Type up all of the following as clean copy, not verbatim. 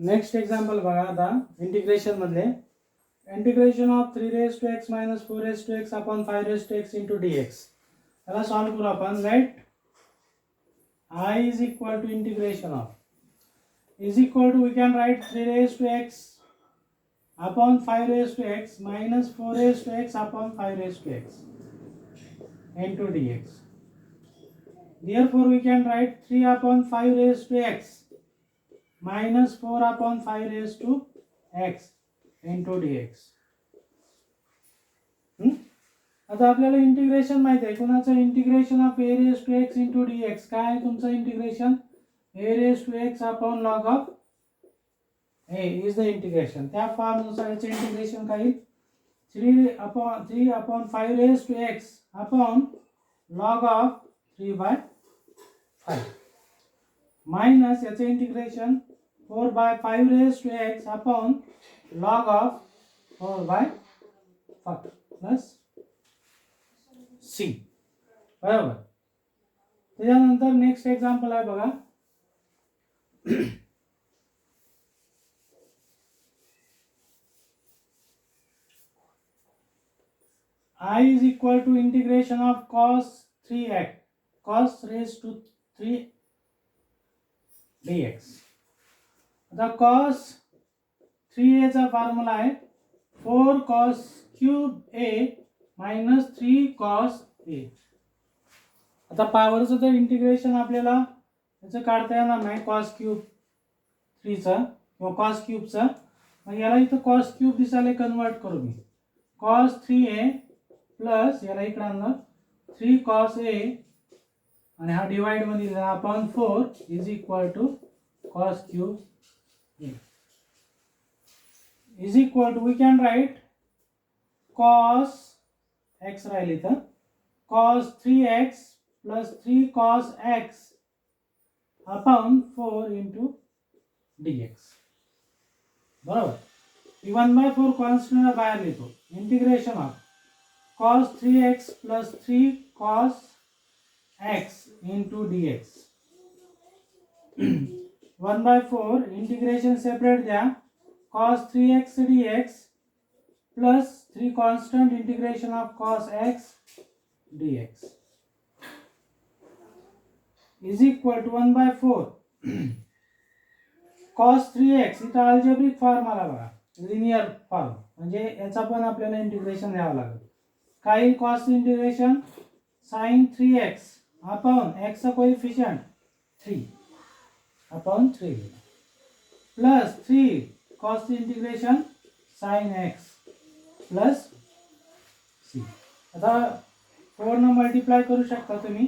Next example बघा आता integration मधले. Integration of 3 raised to x minus 4 raised to x upon 5 raised to x into dx. त्याला solve करू आपण. Let I is equal to integration of is equal to, we can write 3 raised to x upon 5 raised to x minus 4 raised to x upon 5 raised to x into dx. Therefore we can write 3 upon 5 raised to x minus 4 upon 5 raised to x into dx. आता आपल्याला integration माहिती आहे. कोणाचं integration of a raised to x into dx. काय आहे तुमचं integration? a raised to x upon log of a is the integration. त्या form नुसार याचे इंटिग्रेशन काय? 3 upon 5 raised to x upon log of 3 by 5 minus याचे integration 4 by 5 raised to x upon log of 4 by 5 plus c. बरोबर. त्याच्यानंतर next example आहे बघा. I is equal to integration of cos 3x cos raised to 3 dx. आता cos 3a चा formula आहे 4 cos cube a minus 3 cos a. आता पॉवरचं तर integration आपल्याला याचं काढता येणार नाही cos cube 3 चा किंवा cos cube चा. मग याला इथं cos cube दिसायला कन्वर्ट करू मी. cos 3a प्लस याला इकडे आणलं 3 cos a आणि हा डिवाइड मध्ये दिला upon 4 is equal to cos cube a is equal to, we can write cos x राहिले तर cos 3x plus 3 cos x upon 4 into dx. बरोबर. 1/4 कॉन्स्टंट बाहेर लिहितो. Integration of cos 3x plus 3 cos x into dx. 1/4 integration separate द्या. cos 3x dx plus 3 constant integration of cos x dx is equal to 1/4 cos 3x. इथं algebraic form आला बघा, linear form, म्हणजे याचा पण आपल्याला इंटिग्रेशन द्यावं लागेल. काय cos integration sin 3x upon x चा coefficient 3 upon 3 plus 3 cos integration sin x plus c. आता 4 न मल्टिप्लाय करू शकता तुम्ही.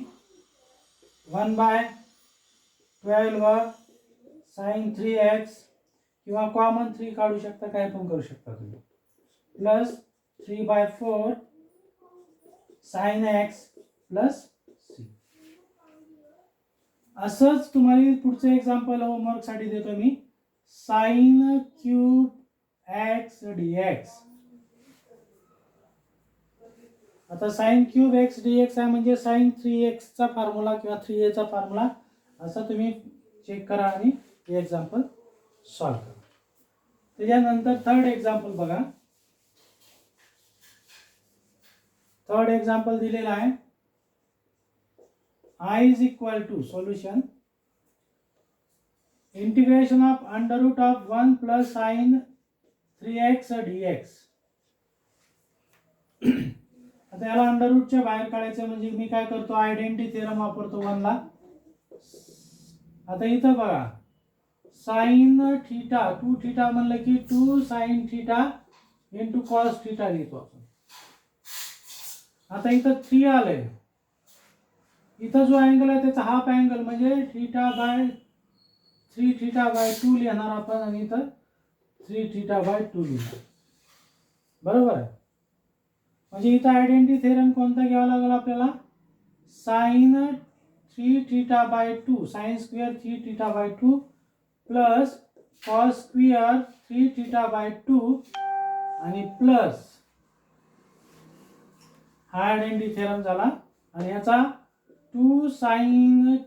1/12 sin 3x किंवा कॉमन 3 काढू शकता, काय पण करू शकता तुम्ही. Plus 3/4 sin x plus c. असंच तुम्हाला पुढचं एक्झाम्पल होमवर्क साठी देतो मी. sin cube x dx. आता sin क्यूब x dx आहे म्हणजे sin 3x चा फॉर्म्युला किंवा 3a चा फॉर्म्युला असं तुम्ही चेक करा आणि हे एक्झाम्पल सॉल्व करा. त्याच्यानंतर थर्ड एक्झाम्पल बघा. थर्ड एक्झाम्पल दिलेला आहे. I is equal to solution integration of under root of 1 plus sin 3x dx. आता याला अंडर रूटच्या बाहेर काढायचं म्हणजे मी काय करतो, आयडेंटिटी थेरम वापरतो 1 ला. आता इथं बघा sin थीटा 2 थीटा म्हणलं की 2 sin theta into cos theta लिहितो आपण. आता इथं 3 आलंय. इथं जो अँगल आहे त्याचा हाफ अँगल म्हणजे थीटा बाय 3 थीटा बाय 2 लिहिणार आपण आणि इथं 3 थीटा बाय 2 लिहिणार. बरोबर आहे. म्हणजे इथं आयडेंटिटी थेरम कोणता घ्यावा लागेल आपल्याला? sin 3 theta by 2 sin square 3 theta by 2 plus cos square 3 theta by 2 आणि प्लस हा आयडेंटिटी थेरम झाला. आणि याचा 2 sin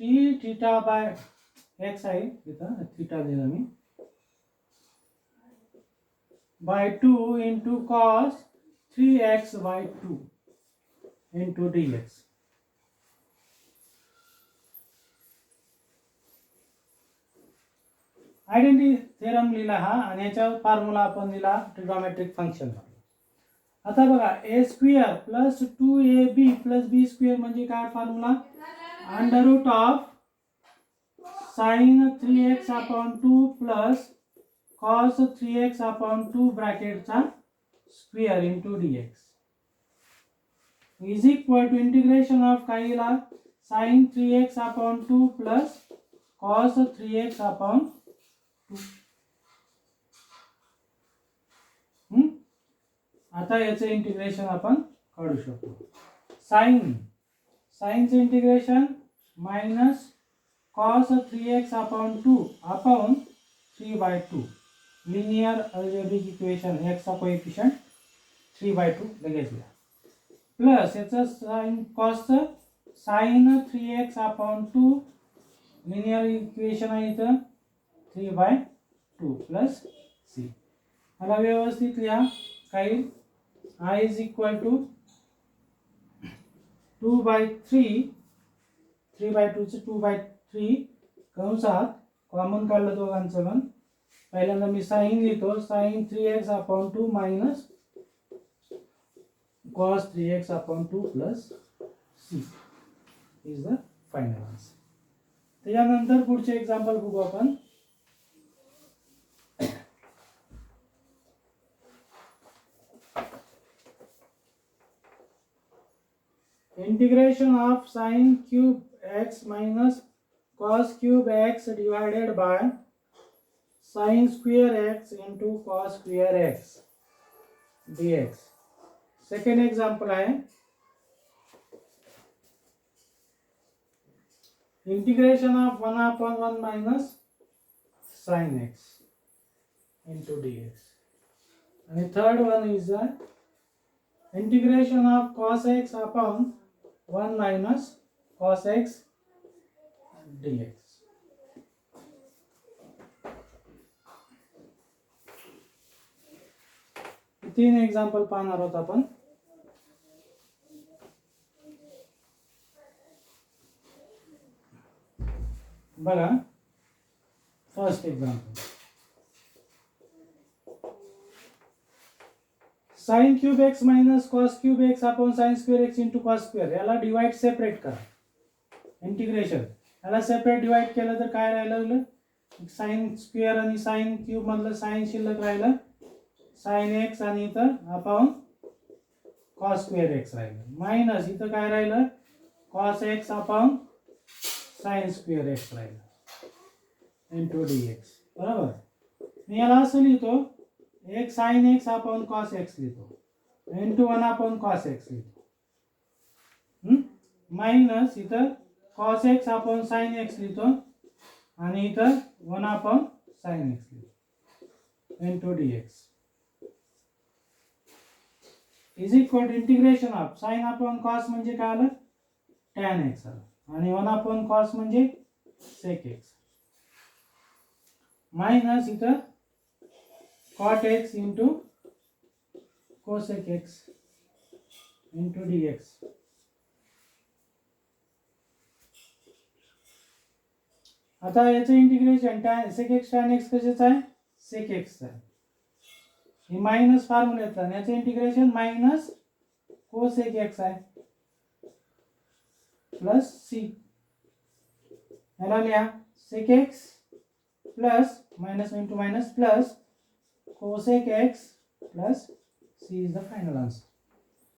3 थीटा बाय x आहे, इथं थीटा दिला मी, by 2 into cos 3x by 2 into dx. Identity theorem लिहिला हा आणि याचा फॉर्म्युला आपण लिहिला ट्रिगोनोमेट्रिक फंक्शन. आता बघा a square plus 2ab plus b square म्हणजे काय formula, under root of sin 3x upon 2 plus cos 3x upon 2 ब्रॅकेटचा square into dx is equal to integration of काय लिहिला sin 3x upon 2 plus cos 3x upon 2. आता याचे integration आपण काढू शकतो. साइनचे integration minus cos 3x upon 2 upon 3/2 linear algebraic equation x चा कोएफिशिएंट 3/2 लगेच लिहा प्लस याचा sine cos sin 3x upon 2 linear equation आहे इथं 3/2 प्लस c. मला व्यवस्थित लिहा काही I is equal to 2/3 3/2 चे 2/3 कंसात कॉमन काढलं दोघांचं पण पहिल्यांदा मी साइन लिहितो sin 3x upon 2 minus cos 3x upon 2 plus c is the final answer. त्यानंतर पुढचे एक्झाम्पल बघू आपण. Integration of sin cube x minus cos cube x divided by sin square x into cos square x dx. Second example है integration of 1 upon 1 minus sin x into dx. And the third one is the integration of cos x upon 1 minus cos x dx. तीन example पाहणार आहोत आपण. बघा first example sin cube x minus cos cube x upon sin square x into cos square याला divide separate करा. Integration याला separate divide केलं तर काय राहिलं sin स्क्वेअर आणि sin क्यूब मधलं sin शिल्लक राहिलं sin x आणि इथं अपॉन cos square x राहिलं मायनस इथं काय राहिलं cos x upon sin square x राहिलं into dx. बरोबर. मी याला असं लिहितो एक sin x upon cos x लिहितो into 1 अपॉन cos x लिहितो मायनस इथं cos x upon sin x लिहितो आणि इथं 1 अपॉन sin x लिहितो into dx is equal to integration of sin अपॉन cos म्हणजे काय आलं tan x आलं आणि 1 अपॉन cos म्हणजे sec x मायनस इथं cot x into cosec x into dx. आता याचं integration tan sec x tan x कशाचं आहे sec x आहे. हे मायनस फॉर्म्युल्यातलं आणि याचं इंटिग्रेशन मायनस cosec x आहे प्लस c. याला लिहा sec x plus minus into minus plus cosec x plus c is the final answer.